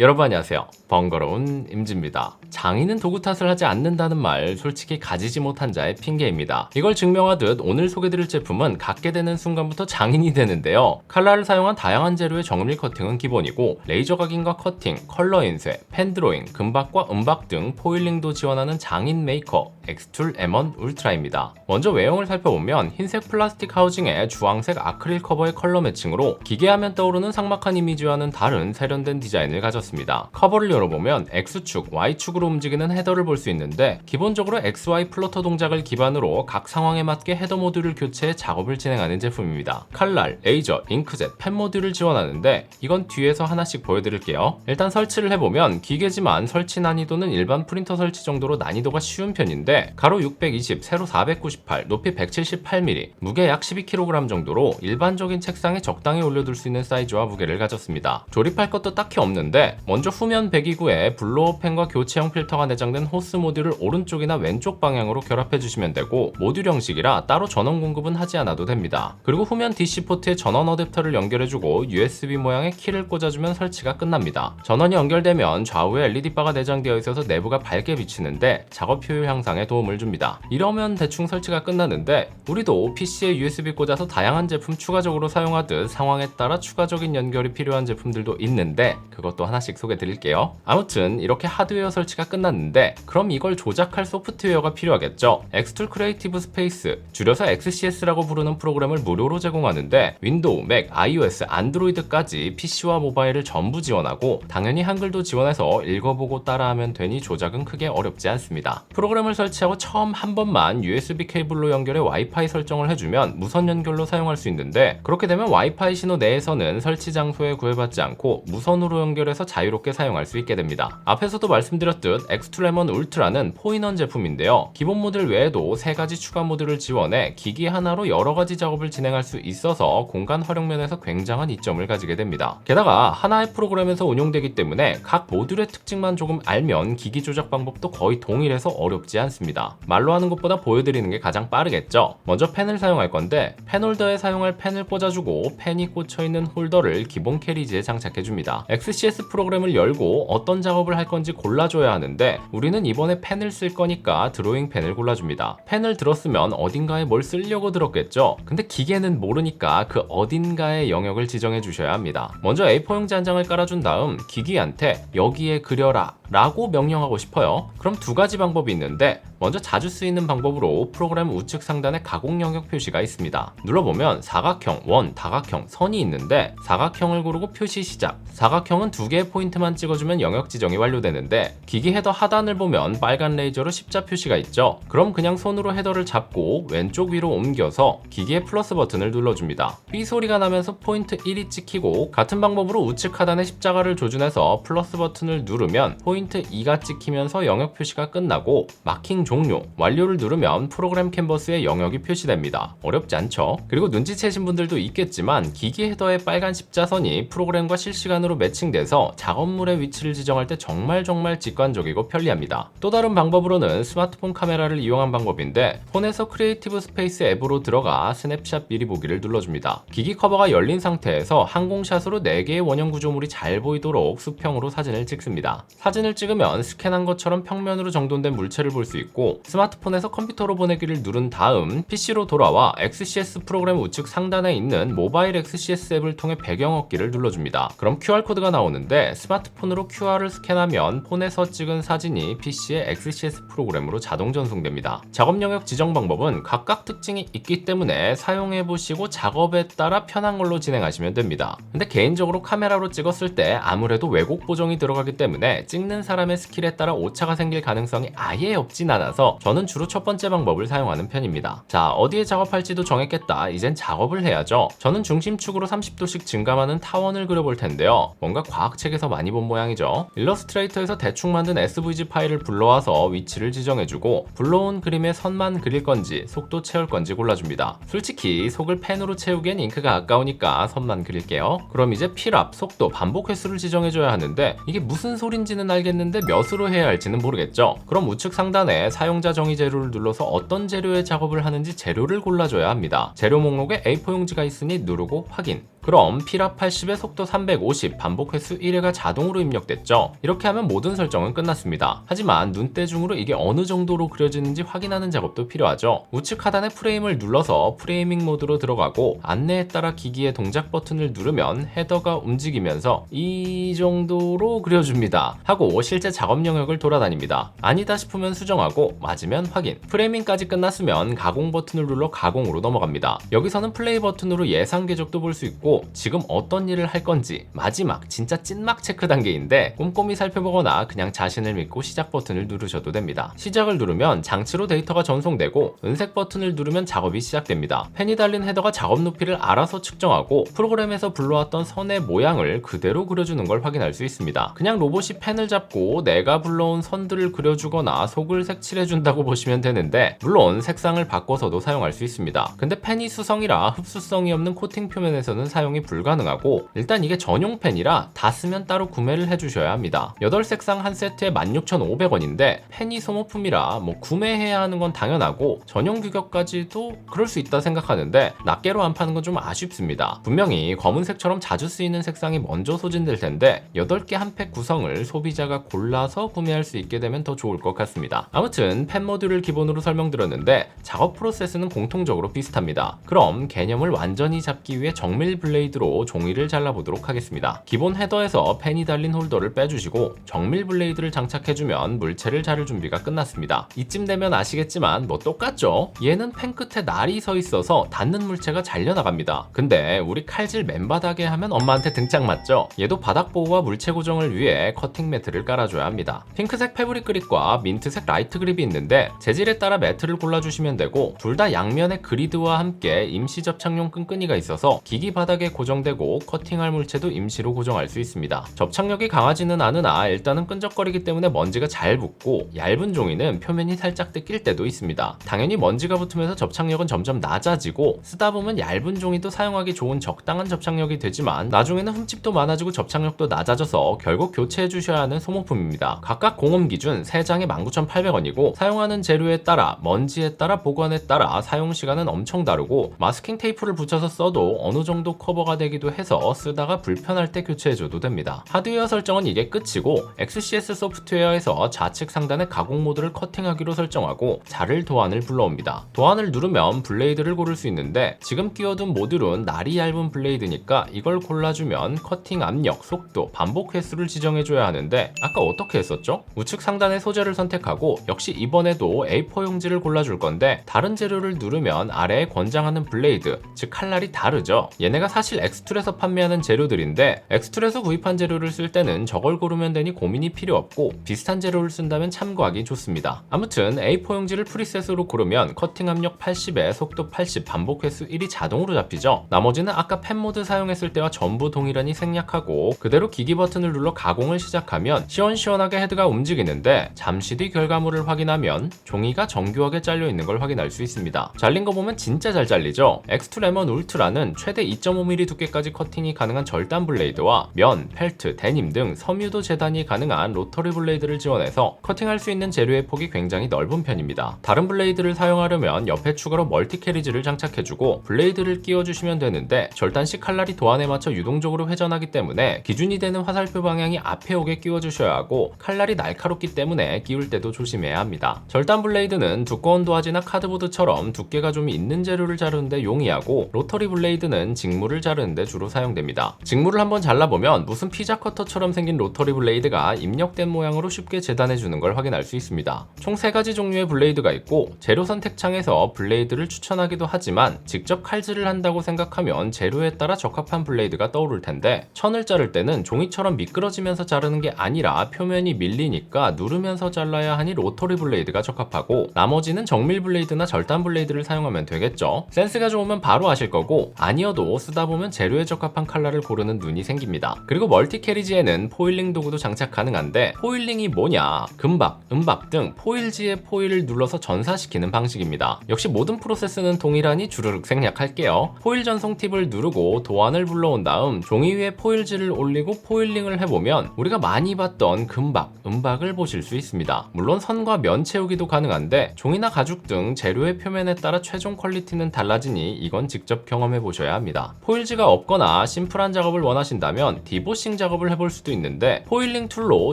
여러분 안녕하세요. 번거로운 임지입니다. 장인은 도구 탓을 하지 않는다는 말 솔직히 가지지 못한 자의 핑계입니다. 이걸 증명하듯 오늘 소개드릴 제품은 갖게 되는 순간부터 장인이 되는데요. 칼날을 사용한 다양한 재료의 정밀 커팅은 기본이고 레이저 각인과 커팅, 컬러 인쇄, 펜 드로잉, 금박과 음박 등 포일링도 지원하는 장인 메이커 엑스툴 M1 울트라입니다. 먼저 외형을 살펴보면 흰색 플라스틱 하우징에 주황색 아크릴 커버의 컬러 매칭으로 기계하면 떠오르는 삭막한 이미지와는 다른 세련된 디자인을 가졌습니다. 커버를 열어보면 X축, Y축으로 움직이는 헤더를 볼 수 있는데 기본적으로 XY 플로터 동작을 기반으로 각 상황에 맞게 헤더 모듈을 교체해 작업을 진행하는 제품입니다. 칼날, 레이저, 잉크젯, 펜 모듈을 지원하는데 이건 뒤에서 하나씩 보여드릴게요. 일단 설치를 해보면 기계지만 설치 난이도는 일반 프린터 설치 정도로 난이도가 쉬운 편인데 가로 620, 세로 498, 높이 178mm, 무게 약 12kg 정도로 일반적인 책상에 적당히 올려둘 수 있는 사이즈와 무게를 가졌습니다. 조립할 것도 딱히 없는데 먼저 후면 배기구에 블로어 팬과 교체형 필터가 내장된 호스 모듈을 오른쪽이나 왼쪽 방향으로 결합해 주시면 되고 모듈 형식이라 따로 전원 공급은 하지 않아도 됩니다. 그리고 후면 DC 포트에 전원 어댑터를 연결해주고 USB 모양의 키를 꽂아주면 설치가 끝납니다. 전원이 연결되면 좌우에 LED바가 내장되어 있어서 내부가 밝게 비치는데 작업 효율 향상에 도움을 줍니다. 이러면 대충 설치가 끝나는데 우리도 PC에 USB 꽂아서 다양한 제품 추가적으로 사용하듯 상황에 따라 추가적인 연결이 필요한 제품들도 있는데 그것도 하나씩 소개 드릴게요. 아무튼 이렇게 하드웨어 설치가 끝났는데 그럼 이걸 조작할 소프트웨어가 필요하겠죠. 엑스툴 크리에이티브 스페이스, 줄여서 XCS라고 부르는 프로그램을 무료로 제공하는데 윈도우, 맥, iOS, 안드로이드까지 PC와 모바일을 전부 지원하고 당연히 한글도 지원해서 읽어보고 따라하면 되니 조작은 크게 어렵지 않습니다. 프로그램을 설치하고 처음 한 번만 USB 케이블로 연결해 와이파이 설정을 해주면 무선 연결로 사용할 수 있는데 그렇게 되면 와이파이 신호 내에서는 설치 장소에 구애받지 않고 무선으로 연결해서 자유롭게 사용할 수 있게 됩니다. 앞에서도 말씀드렸듯 엑스툴 M1 울트라는 포인원 제품인데요. 기본 모델 외에도 3가지 추가 모듈을 지원해 기기 하나로 여러가지 작업을 진행할 수 있어서 공간 활용 면에서 굉장한 이점을 가지게 됩니다. 게다가 하나의 프로그램에서 운용되기 때문에 각 모듈의 특징만 조금 알면 기기 조작 방법도 거의 동일해서 어렵지 않습니다. 말로 하는 것보다 보여드리는 게 가장 빠르겠죠. 먼저 펜을 사용할 건데 펜 홀더에 사용할 펜을 꽂아주고 펜이 꽂혀있는 홀더를 기본 캐리지에 장착해줍니다. XCS 프로그램을 열고 어떤 작업을 할 건지 골라줘야 하는데 우리는 이번에 펜을 쓸 거니까 드로잉 펜을 골라줍니다. 펜을 들었으면 어딘가에 뭘 쓰려고 들었겠죠. 근데 기계는 모르니까 그 어딘가의 영역을 지정해 주셔야 합니다. 먼저 A4 용지 한 장을 깔아준 다음 기기한테 여기에 그려라 라고 명령하고 싶어요. 그럼 2가지 방법이 있는데 먼저 자주 쓰이는 방법으로 프로그램 우측 상단에 가공 영역 표시가 있습니다. 눌러보면 사각형, 원, 다각형, 선이 있는데 사각형을 고르고 표시 시작. 사각형은 2개의 포인트만 찍어주면 영역 지정이 완료되는데 기기 헤더 하단을 보면 빨간 레이저로 십자 표시가 있죠. 그럼 그냥 손으로 헤더를 잡고 왼쪽 위로 옮겨서 기기의 플러스 버튼을 눌러줍니다. 삐 소리가 나면서 포인트 1이 찍히고 같은 방법으로 우측 하단에 십자가를 조준해서 플러스 버튼을 누르면 포인트 2가 찍히면서 영역 표시가 끝나고 마킹 종료, 완료를 누르면 프로그램 캔버스에 영역이 표시됩니다. 어렵지 않죠? 그리고 눈치채신 분들도 있겠지만 기기 헤더의 빨간 십자선이 프로그램과 실시간으로 매칭돼서 작업물의 위치를 지정할 때 정말 직관적이고 편리합니다. 또 다른 방법으로는 스마트폰 카메라를 이용한 방법인데 폰에서 크리에이티브 스페이스 앱으로 들어가 스냅샷 미리 보기를 눌러줍니다. 기기 커버가 열린 상태에서 항공샷으로 4개의 원형 구조물이 잘 보이도록 수평으로 사진을 찍습니다. 사진을 찍으면 스캔한 것처럼 평면으로 정돈된 물체를 볼 수 있고 스마트폰에서 컴퓨터로 보내기를 누른 다음 PC로 돌아와 XCS 프로그램 우측 상단에 있는 모바일 XCS 앱을 통해 배경 얻기를 눌러줍니다. 그럼 QR코드가 나오는데 스마트폰으로 QR을 스캔하면 폰에서 찍은 사진이 PC의 XCS 프로그램으로 자동 전송됩니다. 작업 영역 지정 방법은 각각 특징이 있기 때문에 사용해보시고 작업에 따라 편한 걸로 진행하시면 됩니다. 근데 개인적으로 카메라로 찍었을 때 아무래도 왜곡 보정이 들어가기 때문에 찍는 사람의 스킬에 따라 오차가 생길 가능성이 아예 없진 않아서 저는 주로 첫 번째 방법을 사용하는 편입니다. 자, 어디에 작업할지도 정했겠다. 이젠 작업을 해야죠. 저는 중심축으로 30도씩 증감하는 타원을 그려볼 텐데요. 뭔가 과학책에서 많이 본 모양이죠. 일러스트레이터에서 대충 만든 SVG 파일을 불러와서 위치를 지정해주고 불러온 그림에 선만 그릴 건지 속도 채울 건지 골라줍니다. 솔직히 속을 펜으로 채우기엔 잉크가 아까우니까 선만 그릴게요. 그럼 이제 필압, 속도, 반복 횟수를 지정해줘야 하는데 이게 무슨 소린지는 알겠는데 몇으로 해야 할지는 모르겠죠. 그럼 우측 상단에 사용자 정의 재료를 눌러서 어떤 재료의 작업을 하는지 재료를 골라줘야 합니다. 재료 목록에 A4 용지가 있으니 누르고 확인. 그럼 필압 80에 속도 350, 반복 횟수 1회가 자동으로 입력됐죠. 이렇게 하면 모든 설정은 끝났습니다. 하지만 눈대중으로 이게 어느 정도로 그려지는지 확인하는 작업도 필요하죠. 우측 하단의 프레임을 눌러서 프레이밍 모드로 들어가고 안내에 따라 기기의 동작 버튼을 누르면 헤더가 움직이면서 이 정도로 그려줍니다. 하고 실제 작업 영역을 돌아다닙니다. 아니다 싶으면 수정하고 맞으면 확인. 프레이밍까지 끝났으면 가공 버튼을 눌러 가공으로 넘어갑니다. 여기서는 플레이 버튼으로 예상 궤적도 볼 수 있고 지금 어떤 일을 할 건지 마지막 진짜 찐막 체크 단계인데 꼼꼼히 살펴보거나 그냥 자신을 믿고 시작 버튼을 누르셔도 됩니다. 시작을 누르면 장치로 데이터가 전송되고 은색 버튼을 누르면 작업이 시작됩니다. 펜이 달린 헤더가 작업 높이를 알아서 측정하고 프로그램에서 불러왔던 선의 모양을 그대로 그려주는 걸 확인할 수 있습니다. 그냥 로봇이 펜을 잡고 내가 불러온 선들을 그려주거나 속을 색칠해준다고 보시면 되는데 물론 색상을 바꿔서도 사용할 수 있습니다. 근데 펜이 수성이라 흡수성이 없는 코팅 표면에서는 사용이 불가능하고 일단 이게 전용 펜이라 다 쓰면 따로 구매를 해주셔야 합니다. 8색상 한 세트에 16,500원인데 펜이 소모품이라 뭐 구매해야 하는 건 당연하고 전용 규격까지도 그럴 수 있다 생각하는데 낱개로 안 파는 건 좀 아쉽습니다. 분명히 검은색처럼 자주 쓰이는 색상이 먼저 소진될 텐데 8개 한 팩 구성을 소비자가 골라서 구매할 수 있게 되면 더 좋을 것 같습니다. 아무튼 펜 모듈을 기본으로 설명드렸는데 작업 프로세스는 공통적으로 비슷합니다. 그럼 개념을 완전히 잡기 위해 정밀 블레이드로 종이를 잘라보도록 하겠습니다. 기본 헤더에서 펜이 달린 홀더를 빼주시고 정밀 블레이드를 장착해주면 물체를 자를 준비가 끝났습니다. 이쯤 되면 아시겠지만 뭐 똑같죠? 얘는 펜 끝에 날이 서 있어서 닿는 물체가 잘려나갑니다. 근데 우리 칼질 맨바닥에 하면 엄마한테 등짝 맞죠? 얘도 바닥 보호와 물체 고정을 위해 커팅 매트를 깔아줘야 합니다. 핑크색 패브릭 그립과 민트색 라이트 그립이 있는데 재질에 따라 매트를 골라주시면 되고 둘 다 양면에 그리드와 함께 임시 접착용 끈끈이가 있어서 기기 바닥에 고정되고 커팅할 물체도 임시로 고정할 수 있습니다. 접착력이 강하지는 않으나 일단은 끈적거리기 때문에 먼지가 잘 붙고 얇은 종이는 표면이 살짝 뜯길 때도 있습니다. 당연히 먼지가 붙으면서 접착력은 점점 낮아지고 쓰다 보면 얇은 종이도 사용하기 좋은 적당한 접착력이 되지만 나중에는 흠집도 많아지고 접착력도 낮아져서 결국 교체해 주셔야 하는 소모품입니다. 각각 공홈 기준 3장에 19,800원이고 사용하는 재료에 따라 먼지에 따라 보관에 따라 사용 시간은 엄청 다르고 마스킹 테이프를 붙여서 써도 어느 정도 커버가 되기도 해서 쓰다가 불편할 때 교체해줘도 됩니다. 하드웨어 설정은 이게 끝이고 XCS 소프트웨어에서 좌측 상단의 가공 모드를 커팅하기로 설정하고 자를 도안을 불러옵니다. 도안을 누르면 블레이드를 고를 수 있는데 지금 끼워둔 모듈은 날이 얇은 블레이드니까 이걸 골라주면 커팅 압력, 속도, 반복 횟수를 지정해줘야 하는데 아까 어떻게 했었죠? 우측 상단의 소재를 선택하고 역시 이번에도 A4 용지를 골라줄 건데 다른 재료를 누르면 아래에 권장하는 블레이드, 즉 칼날이 다르죠. 얘네가 사실 엑스툴에서 판매하는 재료들인데 엑스툴에서 구입한 재료를 쓸 때는 저걸 고르면 되니 고민이 필요 없고 비슷한 재료를 쓴다면 참고하기 좋습니다. 아무튼 A4 용지를 프리셋으로 고르면 커팅 압력 80에 속도 80, 반복 횟수 1이 자동으로 잡히죠. 나머지는 아까 펜 모드 사용했을 때와 전부 동일하니 생략하고 그대로 기기 버튼을 눌러 가공을 시작하면 시원시원하게 헤드가 움직이는데 잠시 뒤 결과물을 확인하면 종이가 정교하게 잘려 있는 걸 확인할 수 있습니다. 잘린 거 보면 진짜 잘 잘리죠? 엑스툴 M1 울트라는 최대 2.5mm 두께까지 커팅이 가능한 절단 블레이드와 면, 펠트, 데님 등 섬유도 재단이 가능한 로터리 블레이드를 지원해서 커팅할 수 있는 재료의 폭이 굉장히 넓은 편입니다. 다른 블레이드를 사용하려면 옆에 추가로 멀티 캐리지를 장착해주고 블레이드를 끼워주시면 되는데 절단 시 칼날이 도안에 맞춰 유동적으로 회전하기 때문에 기준이 되는 화살표 방향이 앞에 오게 끼워주셔야 하고 칼날이 날카롭기 때문에 끼울 때도 조심해야 합니다. 절단 블레이드는 두꺼운 도화지나 카드보드처럼 두께가 좀 있는 재료를 자르는데 용이하고 로터리 블레이드는 직물을 자르는데 주로 사용됩니다. 직물을 한번 잘라보면 무슨 피자 커터처럼 생긴 로터리 블레이드가 입력된 모양으로 쉽게 재단해주는 걸 확인할 수 있습니다. 총 3가지 종류의 블레이드가 있고 재료 선택창에서 블레이드를 추천하기도 하지만 직접 칼질을 한다고 생각하면 재료에 따라 적합한 블레이드가 떠오를 텐데 천을 자를 때는 종이처럼 미끄러지면서 자르는 게 아니라 표면이 밀리니까 누르면서 잘라야 하니 로터리 블레이드가 적합하고 나머지는 정밀 블레이드나 절단 블레이드를 사용하면 되겠죠. 센스가 좋으면 바로 아실 거고 아니어도 쓰다 보면 재료에 적합한 칼날을 고르는 눈이 생깁니다. 그리고 멀티 캐리지에는 포일링 도구도 장착 가능한데 포일링이 뭐냐? 금박, 은박 등 포일지의 포일을 눌러서 전사시키는 방식입니다. 역시 모든 프로세스는 동일하니 주르륵 생략할게요. 포일 전송 팁을 누르고 도안을 불러온 다음 종이 위에 포일지를 올리고 포일링을 해보면 우리가 많이 봤던 금박, 은박을 보실 수 있습니다. 물론 선과 면 채우기도 가능한데 종이나 가죽 등 재료의 표면에 따라 최종 퀄리티는 달라지니 이건 직접 경험해 보셔야 합니다. 포일지가 없거나 심플한 작업을 원하신다면 디보싱 작업을 해볼 수도 있는데, 포일링 툴로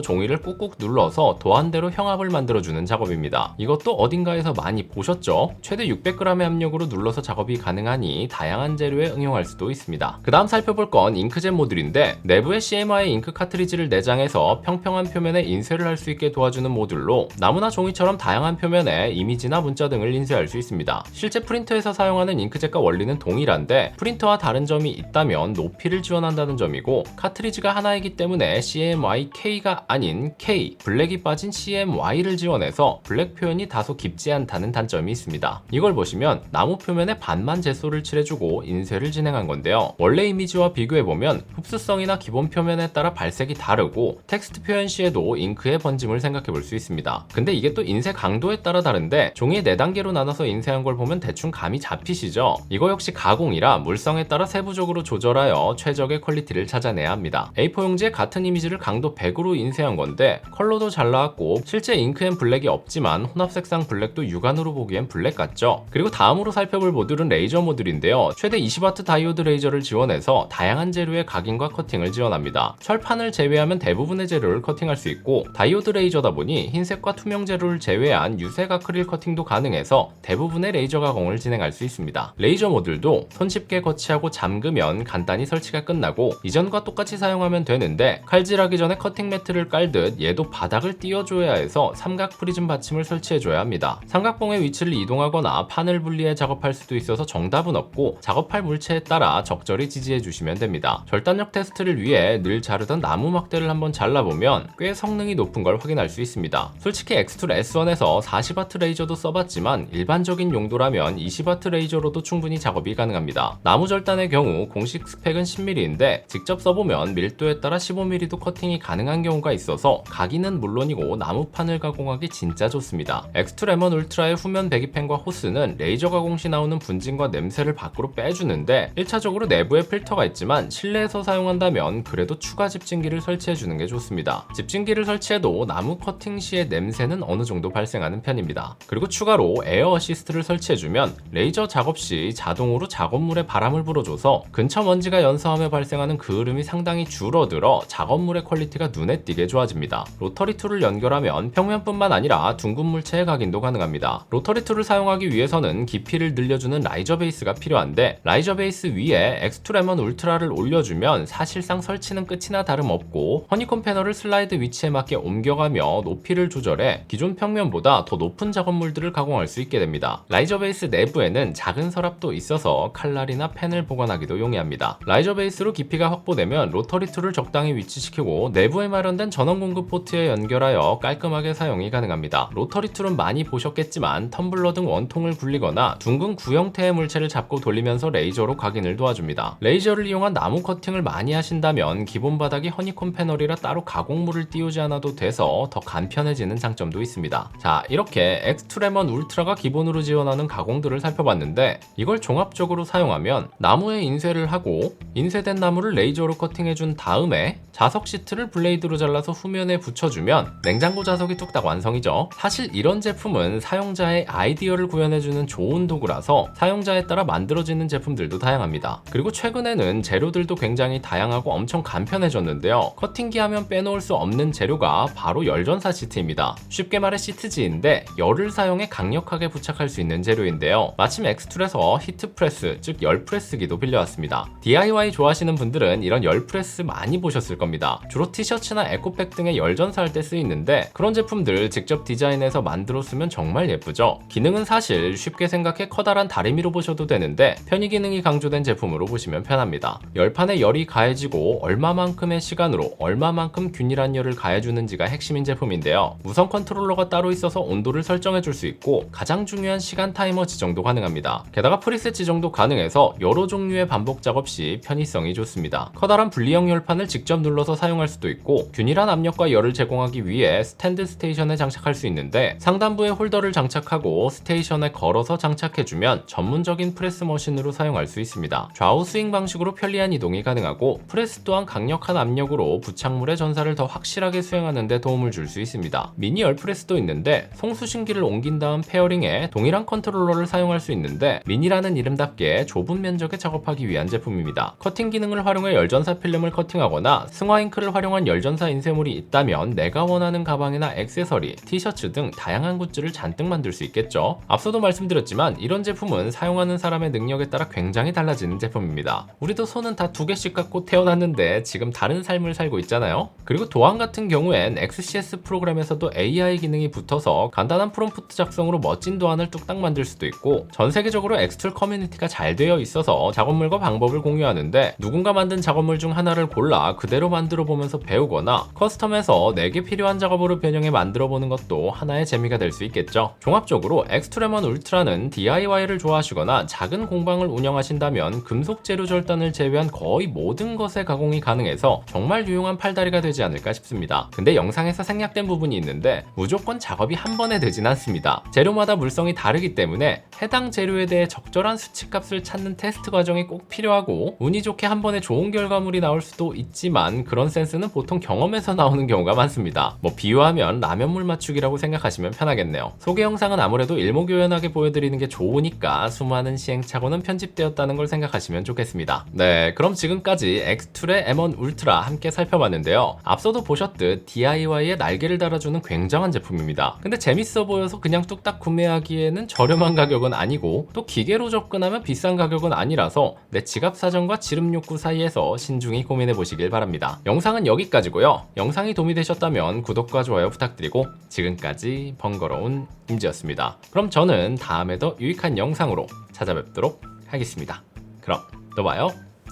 종이를 꾹꾹 눌러서 도안대로 형압을 만들어주는 작업입니다. 이것도 어딘가에서 많이 보셨죠? 최대 600g의 압력으로 눌러서 작업이 가능하니 다양한 재료에 응용할 수도 있습니다. 그 다음 살펴볼 건 잉크젯 모듈인데, 내부에 CMY의 잉크 카트리지를 내장해서 평평한 표면에 인쇄를 할 수 있게 도와주는 모듈로 나무나 종이처럼 다양한 표면에 이미지나 문자 등을 인쇄할 수 있습니다. 실제 프린터에서 사용하는 잉크젯과 원리는 동일한데, 프린터와 다른 점이 있다면 높이를 지원한다는 점이고, 카트리지가 하나이기 때문에 CMYK가 아닌 K, 블랙이 빠진 CMY를 지원해서 블랙 표현이 다소 깊지 않다는 단점이 있습니다. 이걸 보시면 나무 표면에 반만 젯소를 칠해주고 인쇄를 진행한 건데요. 원래 이미지와 비교해보면 흡수성이나 기본 표면에 따라 발색이 다르고, 텍스트 표현 시에도 잉크의 번짐을 생각해볼 수 있습니다. 근데 이게 또 인쇄 강도에 따라 다른데, 종이에 4단계로 나눠서 인쇄한 걸 보면 대충 감이 잡히시죠? 이거 역시 가공이라 물성에 따라 세부적으로 조절하여 최적의 퀄리티를 찾아내야 합니다. A4 용지에 같은 이미지를 강도 100으로 인쇄한 건데 컬러도 잘 나왔고, 실제 잉크엔 블랙이 없지만 혼합 색상 블랙도 육안으로 보기엔 블랙 같죠? 그리고 다음으로 살펴볼 모듈은 레이저 모듈인데요. 최대 20W 다이오드 레이저를 지원해서 다양한 재료의 각인과 커팅을 지원합니다. 철판을 제외하면 대부분의 재료를 커팅할 수 있고, 다이오드 레이저다 보니 흰색과 투명 재료를 제외한 유색 아크릴 커팅도 가능해서 대부분의 레이저 가공을 진행할 수 있습니다. 레이저 모듈도 손쉽게 거치하고 잠그면 간단히 설치가 끝나고, 이전과 똑같이 사용하면 되는데, 칼질하기 전에 커팅 매트를 깔듯 얘도 바닥을 띄워줘야 해서 삼각 프리즘 받침을 설치해줘야 합니다. 삼각봉의 위치를 이동하거나 판을 분리해 작업할 수도 있어서 정답은 없고, 작업할 물체에 따라 적절히 지지해 주시면 됩니다. 절단력 테스트를 위해 늘 자르던 나무 막대를 한번 잘라보면 꽤 성능이 높은 걸 확인할 수 있습니다. 솔직히 엑스툴 S1에서 40W 레이저도 써봤지만 일반적인 용도라면 20W 레이저로도 충분히 작업이 가능합니다. 나무 절단의 경우 공식 스펙은 10mm인데 직접 써보면 밀도에 따라 15mm도 커팅이 가능한 경우가 있어서 각인은 물론이고 나무판을 가공하기 진짜 좋습니다. 엑스툴 M1 울트라의 후면 배기팬과 호스는 레이저 가공 시 나오는 분진과 냄새를 밖으로 빼주는데, 1차적으로 내부에 필터가 있지만 실내에서 사용한다면 그래도 추가 집진기를 설치해주는 게 좋습니다. 집진기를 설치해도 나무 커팅 시의 냄새는 어느 정도 발생하는 편입니다. 그리고 추가로 에어 어시스트를 설치해주면 레이저 작업 시 자동으로 작업물에 바람을 불어줘서 근처 먼지가 연소하며 발생하는 그을음이 상당히 줄어들어 작업물의 퀄리티가 눈에 띄게 좋아집니다. 로터리 툴을 연결하면 평면뿐만 아니라 둥근 물체의 각인도 가능합니다. 로터리 툴을 사용하기 위해서는 깊이를 늘려주는 라이저 베이스가 필요한데, 라이저 베이스 위에 엑스툴 M1 울트라를 올려주면 사실상 설치는 끝이나 다름없고, 허니콤 패널을 슬라이드 위치에 맞게 옮겨가며 높이를 조절해 기존 평면보다 더 높은 작업물들을 가공할 수 있게 됩니다. 라이저 베이스 내부에는 작은 서랍도 있어서 칼날이나 펜을 보관하기도 용이합니다. 라이저 베이스로 깊이가 확보되면 로터리 툴을 적당히 위치시키고 내부에 마련된 전원 공급 포트에 연결하여 깔끔하게 사용이 가능합니다. 로터리 툴은 많이 보셨겠지만 텀블러 등 원통을 굴리거나 둥근 구형태의 물체를 잡고 돌리면서 레이저로 각인을 도와줍니다. 레이저를 이용한 나무 커팅을 많이 하신다면 기본 바닥이 허니콤 패널이라 따로 가공물을 띄우지 않아도 돼서 더 간편해지는 장점도 있습니다. 자, 이렇게 엑스툴 M1 울트라가 기본으로 지원하는 가공들을 살펴봤는데, 이걸 종합적으로 사용하면 나무에 인쇄를 하고 인쇄된 나무를 레이저로 커팅해준 다음에 자석 시트를 블레이드로 잘라서 후면에 붙여주면 냉장고 자석이 뚝딱 완성이죠. 사실 이런 제품은 사용자의 아이디어를 구현해주는 좋은 도구라서 사용자에 따라 만들어지는 제품들도 다양합니다. 그리고 최근에는 재료들도 굉장히 다양하고 엄청 간편해졌는데요. 커팅기 하면 빼놓을 수 없는 재료가 바로 열전사 시트입니다. 쉽게 말해 시트지인데 열을 사용해 강력하게 부착할 수 있는 재료인데요. 마침 엑스툴에서 히트프레스, 즉 열프레스기도 빌려왔습니다. DIY 좋아하시는 분들은 이런 열프레스 많이 보셨을 겁니다. 주로 티셔츠나 에코백 등의 열전사 할 때 쓰이는데, 그런 제품들 직접 디자인해서 만들어 쓰면 정말 예쁘죠? 기능은 사실 쉽게 생각해 커다란 다리미로 보셔도 되는데 편의 기능이 강조된 제품으로 보시면 편합니다. 열판에 열이 가해지고 얼마만큼의 시간으로 얼마만큼 균일한 열을 가해주는지가 핵심인 제품인데요. 무선 컨트롤러가 따로 있어서 온도를 설정해 줄 수 있고 가장 중요한 시간 타이머 지정도 가능합니다. 게다가 프리셋 지정도 가능해서 여러 종류의 반복 작업 시 편의성이 좋습니다. 커다란 분리형 열판을 직접 눌러서 사용할 수도 있고, 균일한 압력과 열을 제공하기 위해 스탠드 스테이션에 장착할 수 있는데, 상단부에 홀더를 장착하고 스테이션에 걸어서 장착해주면 전문적인 프레스 머신으로 사용할 수 있습니다. 좌우 스윙 방식으로 편리한 이동이 가능하고, 프레스 또한 강력한 압력으로 부착물의 전사를 더 확실하게 수행하는 데 도움을 줄 수 있습니다. 미니 열프레스도 있는데 송수신기를 옮긴 다음 페어링에 동일한 컨트롤러를 사용할 수 있는데, 미니라는 이름답게 좁은 면적의 작업하기 작업하기 위한 제품입니다. 커팅 기능을 활용해 열전사 필름을 커팅하거나 승화 잉크를 활용한 열전사 인쇄물이 있다면 내가 원하는 가방이나 액세서리, 티셔츠 등 다양한 굿즈를 잔뜩 만들 수 있겠죠. 앞서도 말씀드렸지만 이런 제품은 사용하는 사람의 능력에 따라 굉장히 달라지는 제품입니다. 우리도 손은 다 2개씩 갖고 태어났는데 지금 다른 삶을 살고 있잖아요. 그리고 도안 같은 경우엔 XCS 프로그램에서도 AI 기능이 붙어서 간단한 프롬프트 작성으로 멋진 도안을 뚝딱 만들 수도 있고, 전 세계적으로 엑스툴 커뮤니티가 잘 되어 있어서 작업물과 방법을 공유하는데 누군가 만든 작업물 중 하나를 골라 그대로 만들어 보면서 배우거나 커스텀해서 내게 필요한 작업으로 변형해 만들어 보는 것도 하나의 재미가 될 수 있겠죠. 종합적으로 엑스트레먼 울트라는 DIY를 좋아하시거나 작은 공방을 운영하신다면 금속 재료 절단을 제외한 거의 모든 것에 가공이 가능해서 정말 유용한 팔다리가 되지 않을까 싶습니다. 근데 영상에서 생략된 부분이 있는데 무조건 작업이 한 번에 되진 않습니다. 재료마다 물성이 다르기 때문에 해당 재료에 대해 적절한 수치값을 찾는 테스트 과정이 꼭 필요하고, 운이 좋게 한 번에 좋은 결과물이 나올 수도 있지만 그런 센스는 보통 경험에서 나오는 경우가 많습니다. 뭐 비유하면 라면물 맞추기라고 생각하시면 편하겠네요. 소개 영상은 아무래도 일목요연하게 보여드리는 게 좋으니까 수많은 시행착오는 편집되었다는 걸 생각하시면 좋겠습니다. 네, 그럼 지금까지 엑스툴의 M1 울트라 함께 살펴봤는데요. 앞서도 보셨듯 DIY에 날개를 달아주는 굉장한 제품입니다. 근데 재밌어 보여서 그냥 뚝딱 구매하기에는 저렴한 가격은 아니고, 또 기계로 접근하면 비싼 가격은 아니라서 내 지갑 사정과 지름 욕구 사이에서 신중히 고민해 보시길 바랍니다. 영상은 여기까지고요. 영상이 도움이 되셨다면 구독과 좋아요 부탁드리고, 지금까지 번거로운 임지였습니다. 그럼 저는 다음에 더 유익한 영상으로 찾아뵙도록 하겠습니다. 그럼 또 봐요.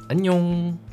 안녕.